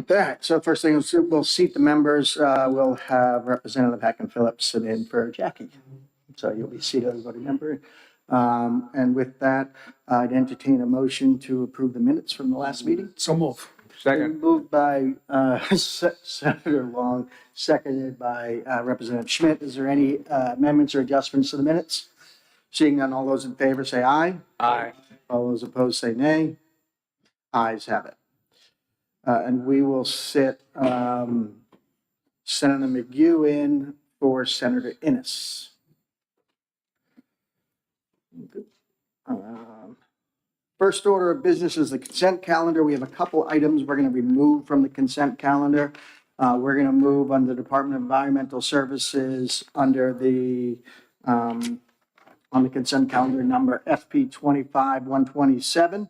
right, so first thing, we'll seat the members. We'll have Representative Hacken Phillips sit in for Jackie. So you'll be seated as a voting member. And with that, I'd entertain a motion to approve the minutes from the last meeting. So move. Second. Moved by Senator Long, seconded by Representative Schmidt. Is there any amendments or adjustments to the minutes? Seeing none, all those in favor say aye. Aye. All those opposed say nay. Ayes have it. And we will sit Senator McGue in for Senator Innes. First order of business is the consent calendar. We have a couple items we're going to remove from the consent calendar. We're going to move under Department of Environmental Services under the on the consent calendar number FP 25-127.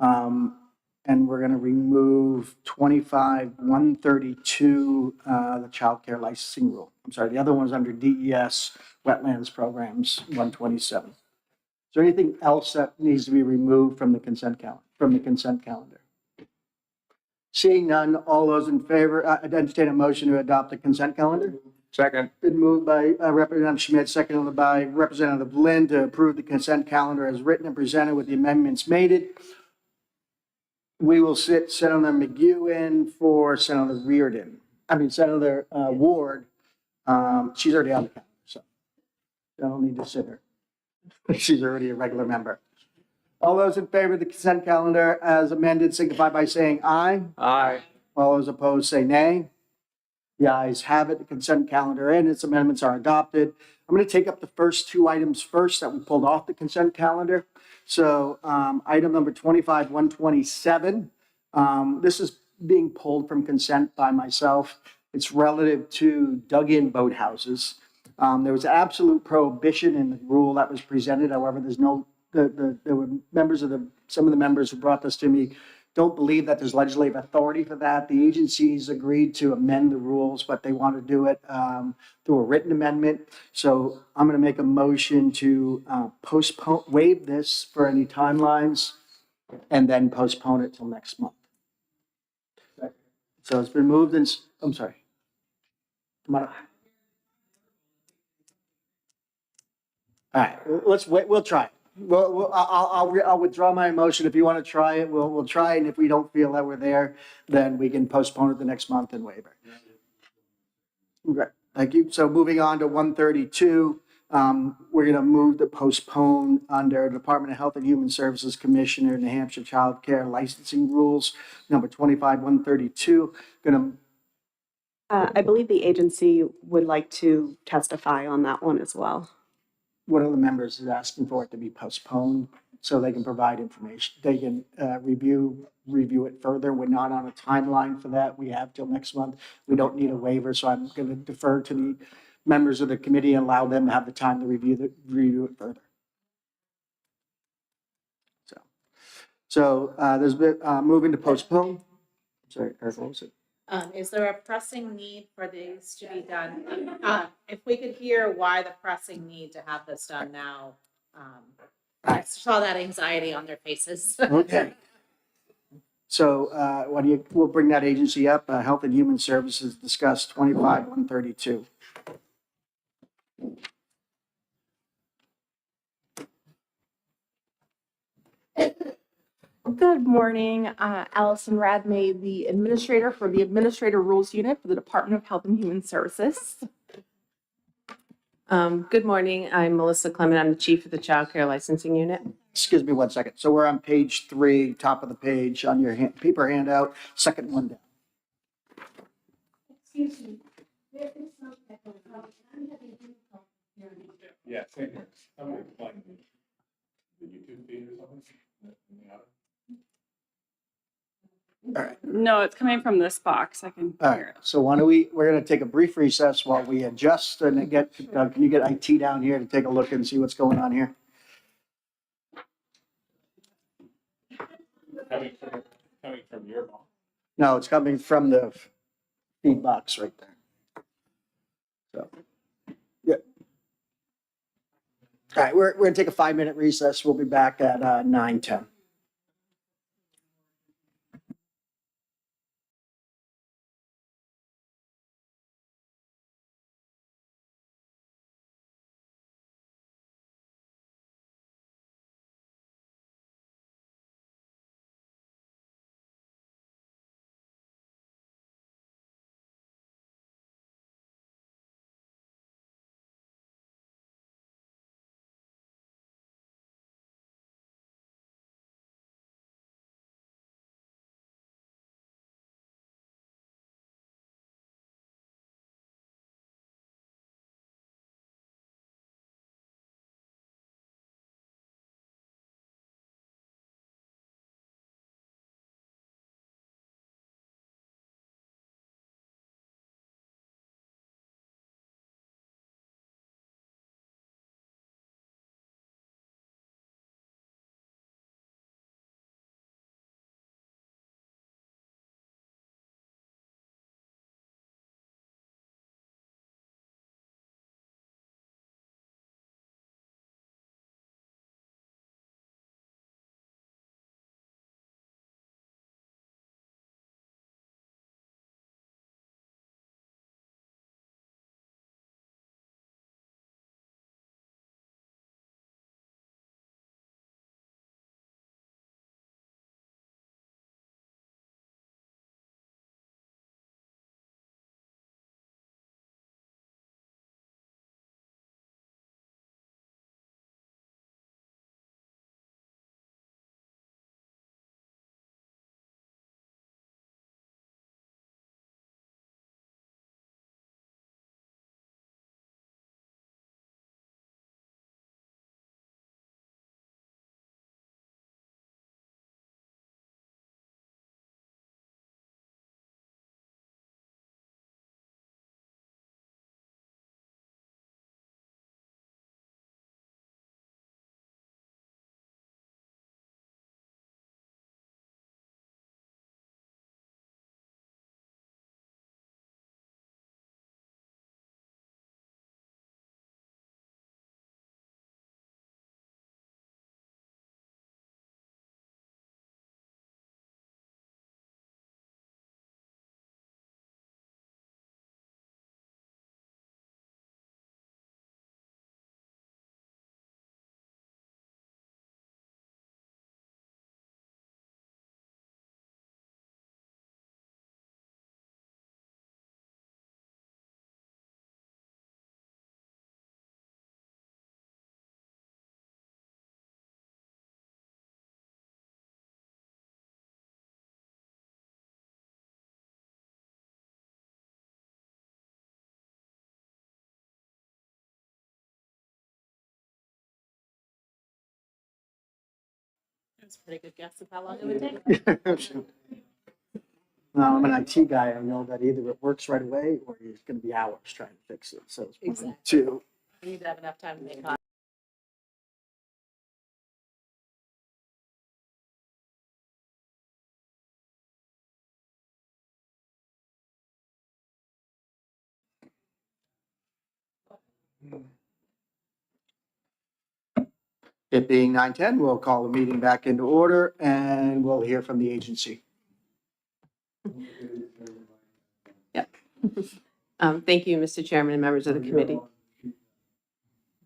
And we're going to remove 25-132, the child care licensing rule. I'm sorry, the other one's under DES Wetlands Programs 127. Is there anything else that needs to be removed from the consent calendar? Seeing none, all those in favor, I'd entertain a motion to adopt the consent calendar. Second. Been moved by Representative Schmidt, seconded by Representative Lynn to approve the consent calendar as written and presented with the amendments made. We will sit Senator McGue in for Senator Senator Ward. She's already on the calendar, so I don't need to sit her. She's already a regular member. All those in favor of the consent calendar as amended signify by saying aye. Aye. All those opposed say nay. The ayes have it. The consent calendar and its amendments are adopted. I'm going to take up the first two items first that we pulled off the consent calendar. So item number 25-127. This is being pulled from consent by myself. It's relative to dug-in boathouses. There was absolute prohibition in the rule that was presented. However, there's no, there were some of the members who brought this to me don't believe that there's legislative authority for that. The agencies agreed to amend the rules, but they want to do it through a written amendment. So I'm going to make a motion to waive this for any timelines and then postpone it till next month. So it's been moved and, I'm sorry. Come on up. All right, let's wait. We'll try it. I'll withdraw my motion. If you want to try it, we'll try it. And if we don't feel that we're there, then we can postpone it the next month and waive it. Okay, thank you. So moving on to 132, we're going to move to postpone under Department of Health and Human Services Commissioner, New Hampshire Child Care Licensing Rules, number 25-132. I believe the agency would like to testify on that one as well. One of the members is asking for it to be postponed so they can provide information. They can review it further. We're not on a timeline for that. We have till next month. We don't need a waiver, so I'm going to defer to the members of the committee and allow them to have the time to review it further. So there's been moving to postpone. Sorry, Eric, what was it? Is there a pressing need for these to be done? If we could hear why the pressing need to have this done now. I saw that anxiety on their faces. Okay. So we'll bring that agency up. Health and Human Services discussed 25-132. Good morning, Allison Radmay, the administrator for the Administrator Rules Unit for the Department of Health and Human Services. Good morning. I'm Melissa Clement. I'm the chief of the Child Care Licensing Unit. Excuse me one second. So we're on page 3, top of the page on your paper handout, second one down. Excuse me. Yeah, same here. I'm going to plug the YouTube feed or something. All right. No, it's coming from this box. I can All hear right. it. So why don't we're going to take a brief recess while we adjust and get, can you get IT down here to take a look and see what's going on here? Coming from your mom. No, it's coming from the feed box right there. So, yeah. All right, we're going to take a 5-minute recess. We'll be back at 9:10. That's a pretty good guess of how long it would take. Now, I'm an IT guy. I know that either it works right away or it's going to be hours trying to fix it. So it's one of the Exactly. two. We need to have enough time to make copies. It being 9:10, we'll call the meeting back into order and we'll hear from the agency. Thank you, Mr. Chairman and members of the committee.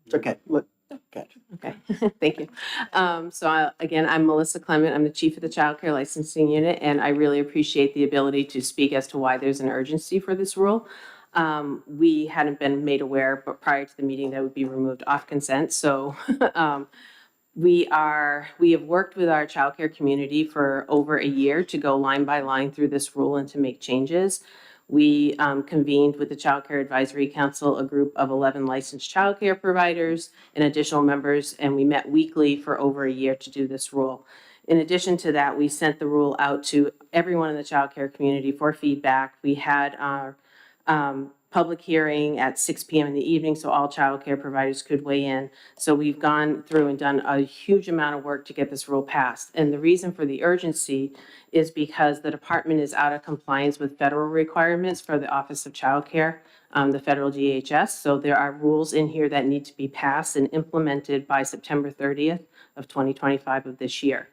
It's okay. Look, okay. Okay, thank you. Again, I'm Melissa Clement. I'm the Chief of the Child Care Licensing Unit, and I really appreciate the ability to speak as to why there's an urgency for this rule. We hadn't been made aware, but prior to the meeting, that would be removed off consent. So we have worked with our childcare community for over a year to go line by line through this rule and to make changes. We convened with the Child Care Advisory Council, a group of 11 licensed childcare providers and additional members, and we met weekly for over a year to do this rule. In addition to that, we sent the rule out to everyone in the childcare community for feedback. We had our public hearing at 6 p.m. in the evening, so all childcare providers could weigh in. So we've gone through and done a huge amount of work to get this rule passed. And the reason for the urgency is because the department is out of compliance with federal requirements for the Office of Child Care, the federal DHS. So there are rules in here that need to be passed and implemented by September 30th of 2025 of this year.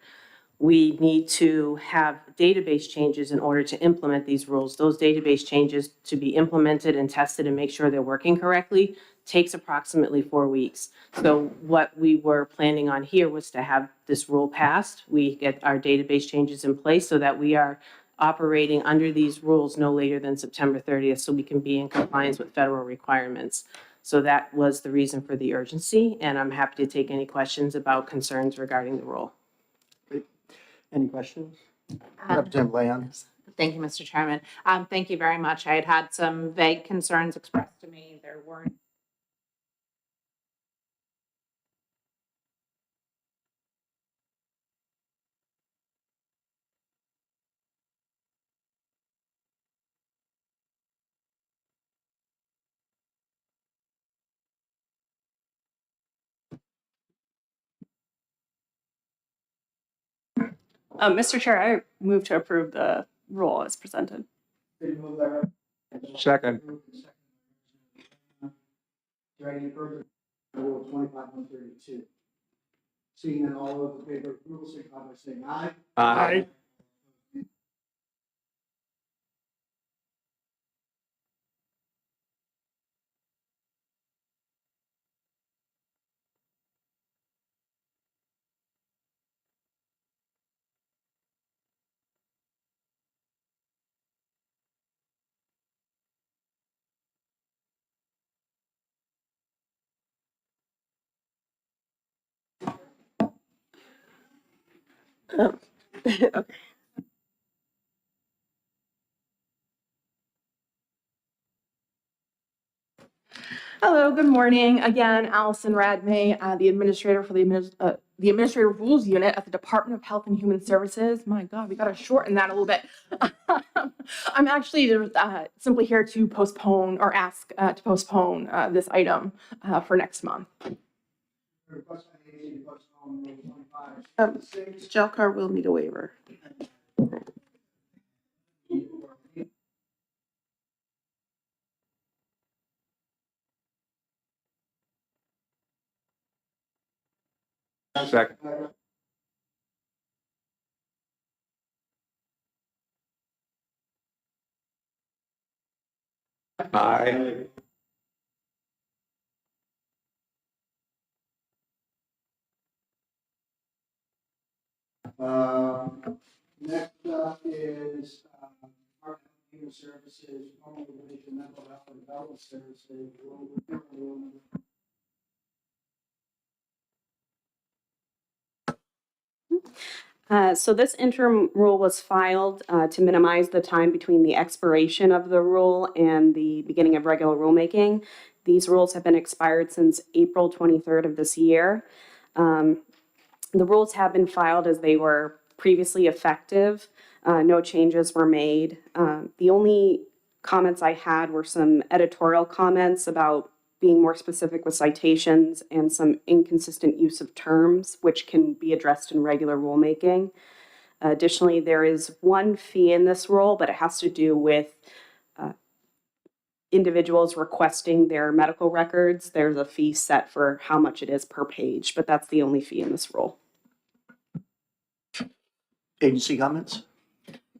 We need to have database changes in order to implement these rules. Those database changes to be implemented and tested and make sure they're working correctly takes approximately 4 weeks. So what we were planning on here was to have this rule passed. We get our database changes in place so that we are operating under these rules no later than September 30th so we can be in compliance with federal requirements. So that was the reason for the urgency, and I'm happy to take any questions about concerns regarding the rule. Any questions? Representative Leon. Thank you, Mr. Chairman. Thank you very much. I had had some vague concerns expressed to me. There weren't. Mr. Chair, I move to approve the rule as presented. Second. Is there any further? Rule 25-132. Seeing that all those in favor of approval, signify by saying aye. Aye. Hello, good morning. Again, Allison Radmay, the administrator for the Administrative Rules Unit at the Department of Health and Human Services. My God, we got to shorten that a little bit. I'm actually simply here to postpone or ask to postpone this item for next month. JLCAR will need a waiver. Second. Aye. Next up is Department of Human Services, formerly Division of Mental Health and Development Services. So this interim rule was filed to minimize the time between the expiration of the rule and the beginning of regular rulemaking. These rules have been expired since April 23rd of this year. The rules have been filed as they were previously effective. No changes were made. The only comments I had were some editorial comments about being more specific with citations and some inconsistent use of terms, which can be addressed in regular rulemaking. Additionally, there is one fee in this rule, but it has to do with individuals requesting their medical records. There's a fee set for how much it is per page, but that's the only fee in this rule. Agency comments?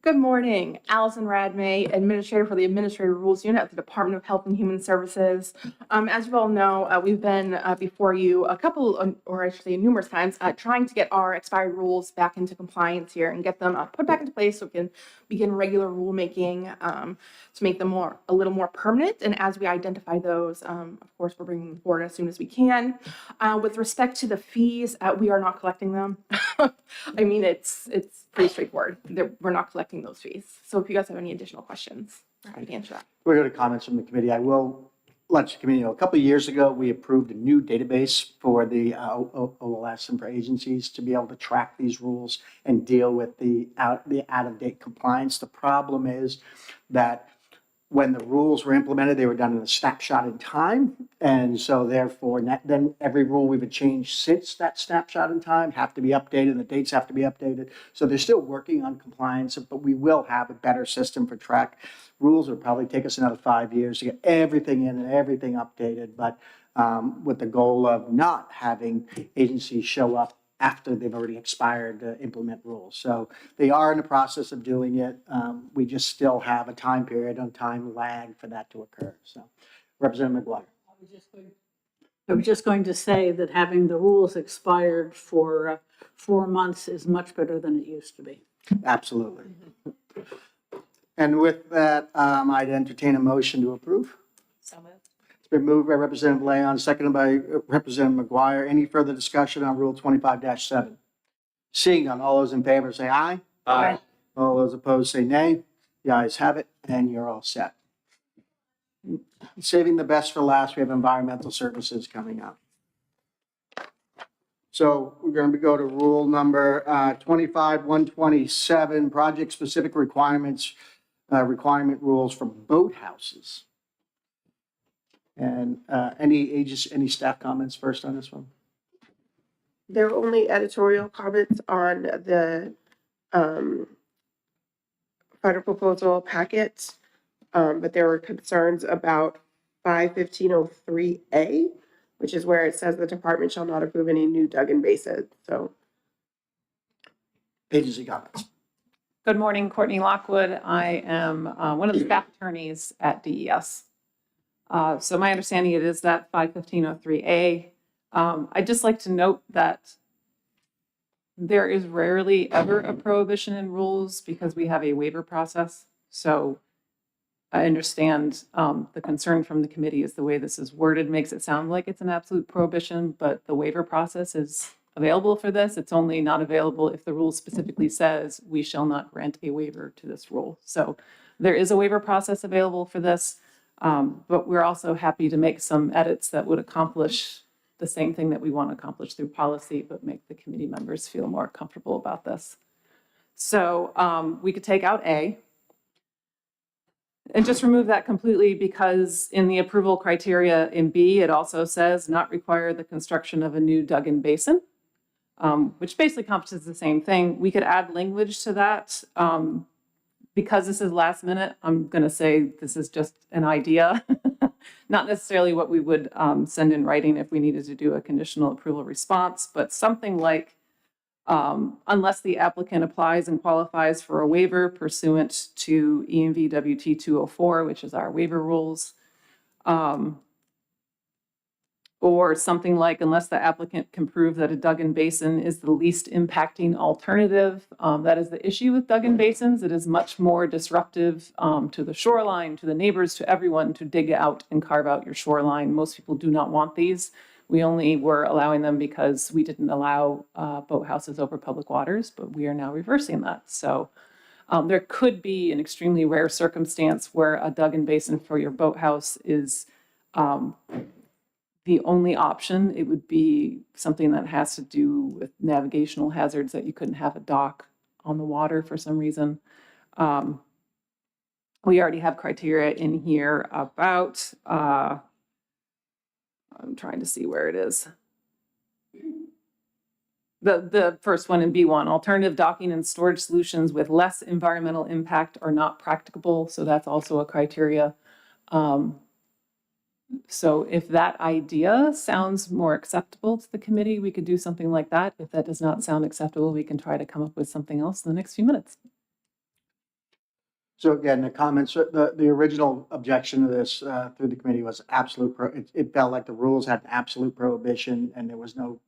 Good morning, Allison Radmay, Administrator for the Administrative Rules Unit at the Department of Health and Human Services. As you all know, we've been before you a couple, or I should say numerous times, trying to get our expired rules back into compliance here and get them put back into place so we can begin regular rulemaking to make them a little more permanent. And as we identify those, of course, we're bringing them forward as soon as we can. With respect to the fees, we are not collecting them. I mean, it's pretty straightforward. We're not collecting those fees. So if you guys have any additional questions, I'm happy to answer that. We're going to comments from the committee. I will let the committee know. A couple of years ago, we approved a new database for the OLS and for agencies to be able to track these rules and deal with the out-of-date compliance. The problem is that when the rules were implemented, they were done in a snapshot in time. And so therefore, then every rule we've changed since that snapshot in time have to be updated, and the dates have to be updated. So they're still working on compliance, but we will have a better system for track. Rules will probably take us another 5 years to get everything in and everything updated, but with the goal of not having agencies show up after they've already expired to implement rules. So they are in the process of doing it. We just still have a time period and time lag for that to occur. So Representative McGuire. I was just going to say that having the rules expired for 4 months is much better than it used to be. Absolutely. And with that, I'd entertain a motion to approve. So moved. It's been moved by Representative Leon, seconded by Representative McGuire. Any further discussion on Rule 25-7? Seeing none, all those in favor say aye. Aye. All those opposed say nay. The ayes have it, and you're all set. Saving the best for last, we have environmental services coming up. So we're going to go to rule number 25-127, project-specific requirements, requirement rules for boathouses. And any staff comments first on this one? There are only editorial comments on the final proposal packet, but there were concerns about 51503A, which is where it says the department shall not approve any new dug-in basins. So Agency comments. Good morning, Courtney Lockwood. I am one of the staff attorneys at DES. So my understanding it is that 51503A. I'd just like to note that there is rarely ever a prohibition in rules because we have a waiver process. So I understand the concern from the committee is the way this is worded makes it sound like it's an absolute prohibition, but the waiver process is available for this. It's only not available if the rule specifically says we shall not grant a waiver to this rule. So there is a waiver process available for this, but we're also happy to make some edits that would accomplish the same thing that we want to accomplish through policy, but make the committee members feel more comfortable about this. So we could take out A and just remove that completely because in the approval criteria in B, it also says not require the construction of a new dug-in basin, which basically accomplishes the same thing. We could add language to that. Because this is last minute, I'm going to say this is just an idea, not necessarily what we would send in writing if we needed to do a conditional approval response, but something like unless the applicant applies and qualifies for a waiver pursuant to EMV WT 204, which is our waiver rules, or something like unless the applicant can prove that a dug-in basin is the least impacting alternative. That is the issue with dug-in basins. It is much more disruptive to the shoreline, to the neighbors, to everyone to dig out and carve out your shoreline. Most people do not want these. We only were allowing them because we didn't allow boathouses over public waters, but we are now reversing that. So there could be an extremely rare circumstance where a dug-in basin for your boathouse is the only option, it would be something that has to do with navigational hazards, that you couldn't have a dock on the water for some reason. We already have criteria in here about, I'm trying to see where it is. The first one in B1, alternative docking and storage solutions with less environmental impact are not practicable. So that's also a criteria. So if that idea sounds more acceptable to the committee, we could do something like that. If that does not sound acceptable, we can try to come up with something else in the next few minutes. So again, the comments, the original objection to this through the committee was absolute, it felt like the rules had an absolute prohibition and there's no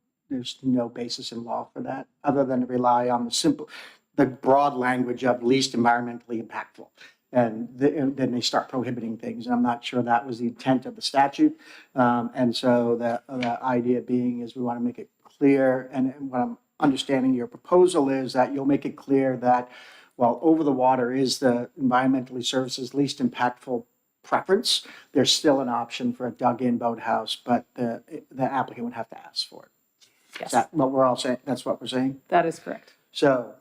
basis in law for that, other than to rely on the broad language of least environmentally impactful. And then they start prohibiting things. And I'm not sure that was the intent of the statute. And so the idea being is we want to make it clear, and what I'm understanding your proposal is that you'll make it clear that while over the water is the environmentally services least impactful preference, there's still an option for a dug-in boathouse, but the applicant would have to ask for it. Yes. Is that what we're all saying? That's what we're saying? That is correct. So,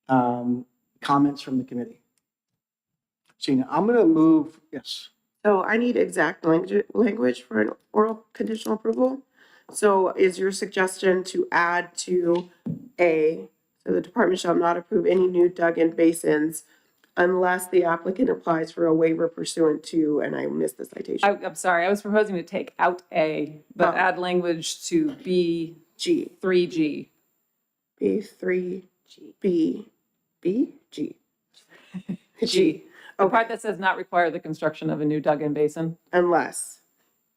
comments from the committee? Seeing, I'm going to move, yes. So I need exact language for an oral conditional approval. So is your suggestion to add to A, so the department shall not approve any new dug-in basins unless the applicant applies for a waiver pursuant to, and I missed the citation. I'm sorry, I was proposing to take out A, but add language to B, G, 3G. B3, B, G. G. The Okay. part that says not require the construction of a new dug-in basin, Unless,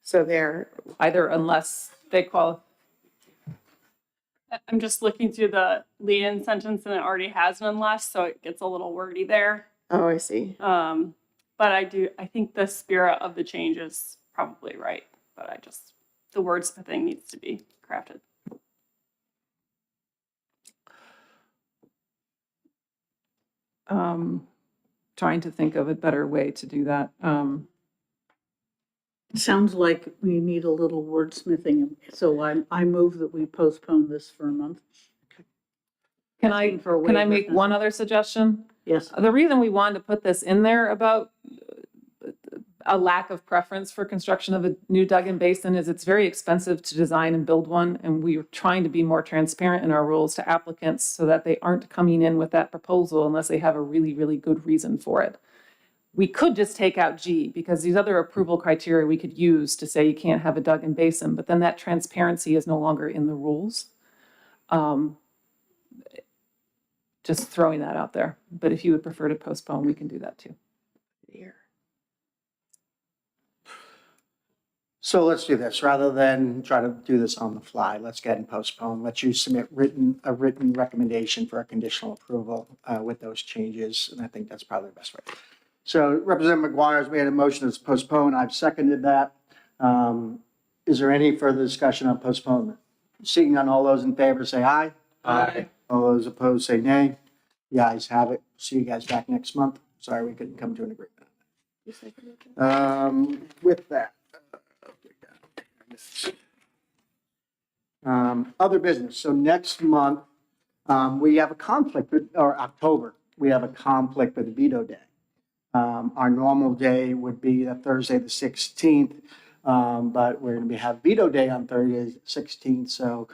so there, either unless they qualify. I'm just looking through the lead-in sentence and it already has an unless, so it gets a little wordy there. oh, I see. But I think the spirit of the change is probably right, but the wordsmithing needs to be crafted. Trying to think of a better way to do that. Sounds like we need a little wordsmithing, so I move that we postpone this for a month. Can I For a can I waiver. make one other suggestion? Yes, The reason we wanted to put this in there about a lack of preference for construction of a new dug-in basin is it's very expensive to design and build one, and we're trying to be more transparent in our rules to applicants so that they aren't coming in with that proposal unless they have a really, really good reason for it. We could just take out G, because these other approval criteria we could use to say you can't have a dug-in basin, but then that transparency is no longer in the rules. Just throwing that out there. But if you would prefer to postpone, we can do that too. Here. So let's do this, rather than try to do this on the fly, let's get and postpone. Let you submit a written recommendation for a conditional approval with those changes, and I think that's probably the best way. So Representative McGuire has made a motion to postpone. I've seconded that. Is there any further discussion on postponement? Seeing none, all those in favor say aye. Aye. All those opposed say nay. The ayes have it. See you guys back next month. Sorry we couldn't come to an agreement. With that. Other business. So next month, we have a conflict with, or October, we have a conflict with veto day. Our normal day would be Thursday, the 16th, but we're going to have veto day on Thursday, the 16th. So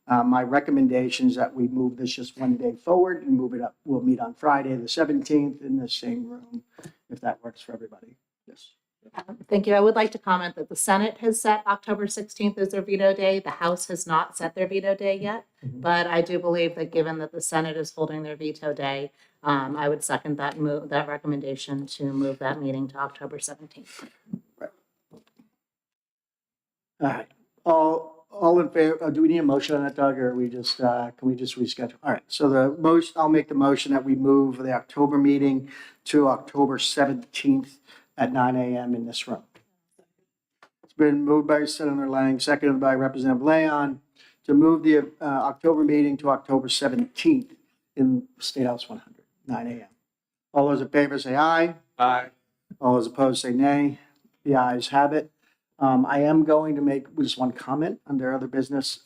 my recommendation is that we move this just one day forward and move it up. We'll meet on Friday, the 17th in the same room, if that works for everybody. Yes. Thank you. I would like to comment that the Senate has set October 16th as their veto day. The House has not set their veto day yet. But I do believe that given that the Senate is holding their veto day, I would second that recommendation to move that meeting to October 17th. Right. All right. All in favor, do we need a motion on that, Doug, or are we just, can we just reschedule? All right, so I'll make the motion that we move the October meeting to October 17th at 9 a.m. in this room. It's been moved by Senator Lang, seconded by Representative Leon, to move the October meeting to October 17th in State House 100, 9 a.m. All those in favor say aye. Aye. All those opposed say nay. The ayes have it. I am going to make just one comment under other business.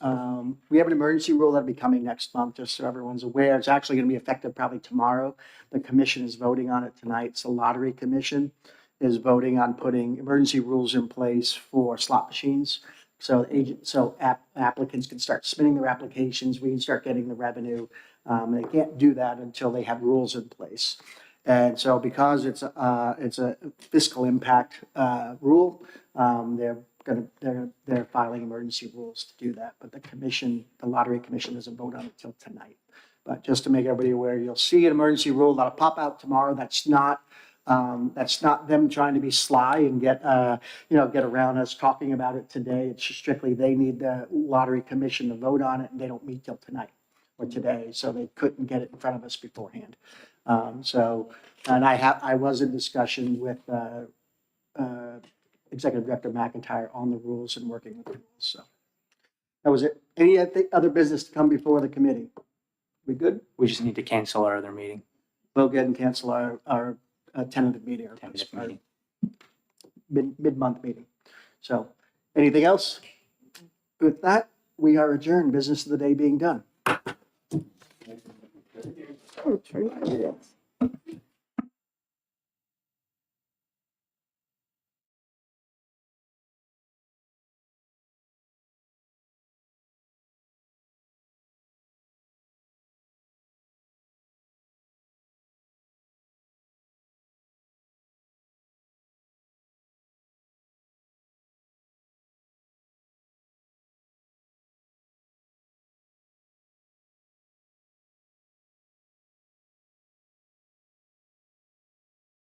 We have an emergency rule that'll be coming next month, just so everyone's aware. It's actually going to be effective probably tomorrow. The commission is voting on it tonight. It's the Lottery Commission is voting on putting emergency rules in place for slot machines. So applicants can start submitting their applications. We can start getting the revenue. They can't do that until they have rules in place. And so because it's a fiscal impact rule, they're filing emergency rules to do that. But the commission, the Lottery Commission doesn't vote on it till tonight. But just to make everybody aware, you'll see an emergency rule that'll pop out tomorrow. That's not them trying to be sly and get around us talking about it today. It's just strictly they need the Lottery Commission to vote on it, and they don't meet till tonight or today, so they couldn't get it in front of us beforehand. I was in discussion with Executive Director McIntyre on the rules and working with the rules. So that was it. Any other business to come before the committee? We good? We just need to cancel our other meeting. We'll get and cancel our tentative meeting, our Tentative meeting. mid-month meeting. So anything else? With that, we are adjourned. Business of the day being done. Oh, 25 minutes.